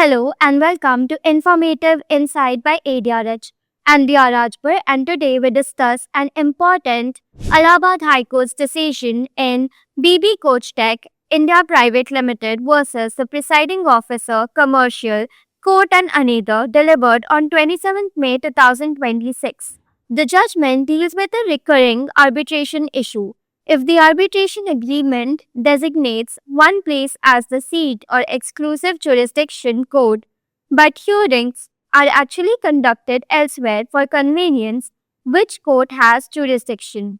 Hello and welcome to Informative Insight by ADRH. I'm Dia Rajpur and today we discuss an important Allahabad High Court's decision in BB Coach Tech India Private Limited versus the Presiding Officer Commercial Court and Another delivered on 27th May 2026. The judgment deals with a recurring arbitration issue. If the arbitration agreement designates one place as the seat or exclusive jurisdiction court, but hearings are actually conducted elsewhere for convenience, which court has jurisdiction?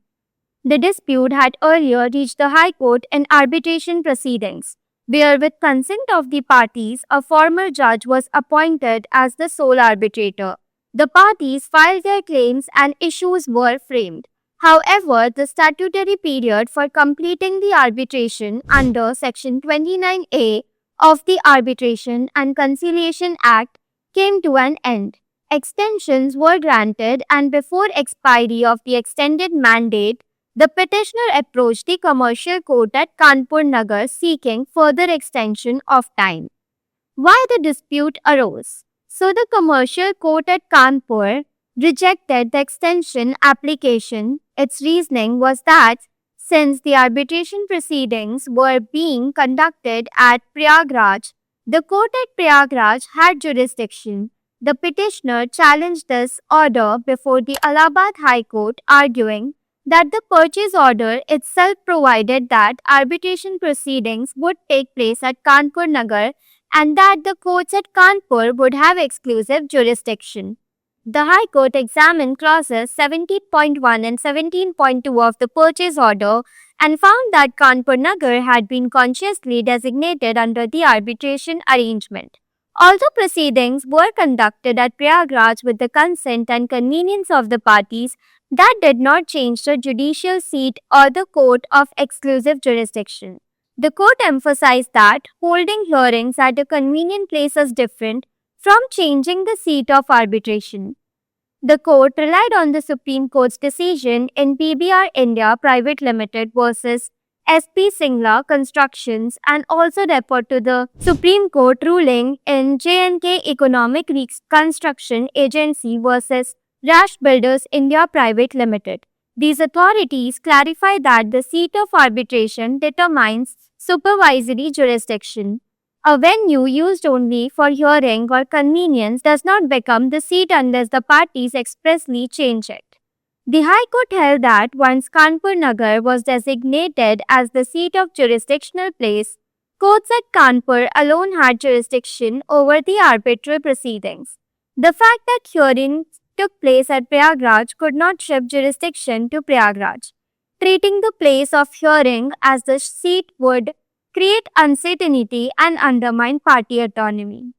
The dispute had earlier reached the High Court in arbitration proceedings, where, with consent of the parties, a former judge was appointed as the sole arbitrator. The parties filed their claims and issues were framed. However, the statutory period for completing the arbitration under Section 29A of the Arbitration and Conciliation Act came to an end. Extensions were granted, and before expiry of the extended mandate, the petitioner approached the commercial court at Kanpur Nagar seeking further extension of time. Why the dispute arose? So the commercial court at Kanpur rejected the extension application. Its reasoning was that since the arbitration proceedings were being conducted at Prayagraj, the court at Prayagraj had jurisdiction. The petitioner challenged this order before the Allahabad High Court, arguing that the purchase order itself provided that arbitration proceedings would take place at Kanpur Nagar and that the courts at Kanpur would have exclusive jurisdiction. The High Court examined clauses 17.1 and 17.2 of the purchase order and found that Kanpur Nagar had been consciously designated under the arbitration arrangement. Although proceedings were conducted at Prayagraj with the consent and convenience of the parties, that did not change the judicial seat or the court of exclusive jurisdiction. The court emphasized that holding hearings at a convenient place is different from changing the seat of arbitration. The court relied on the Supreme Court's decision in PBR India Private Limited versus SP Singla Constructions and also referred to the Supreme Court ruling in J&K Economic Reconstruction Agency versus Rash Builders India Private Limited. These authorities clarify that the seat of arbitration determines supervisory jurisdiction. A venue used only for hearing or convenience does not become the seat unless the parties expressly change it. The High Court held that once Kanpur Nagar was designated as the seat of jurisdictional place, courts at Kanpur alone had jurisdiction over the arbitral proceedings. The fact that hearings took place at Prayagraj could not shift jurisdiction to Prayagraj. Treating the place of hearing as the seat would create uncertainty and undermine party autonomy.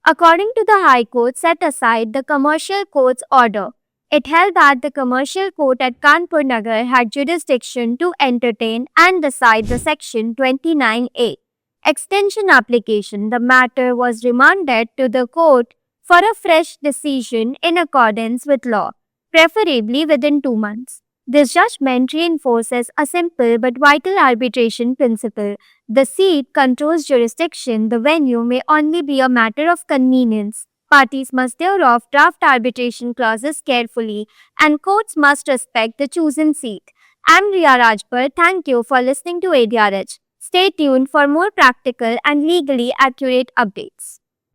According to the High Court, set aside the commercial court's order. It held that the commercial court at Kanpur Nagar had jurisdiction to entertain and decide the Section 29A extension application. The matter was remanded to the court for a fresh decision in accordance with law, preferably within 2 months. This judgment reinforces a simple but vital arbitration principle. The seat controls jurisdiction. The venue may only be a matter of convenience. Parties must thereof draft arbitration clauses carefully, and courts must respect the chosen seat. I'm Riya Rajpur. Thank you for listening to ADRH. Stay tuned for more practical and legally accurate updates.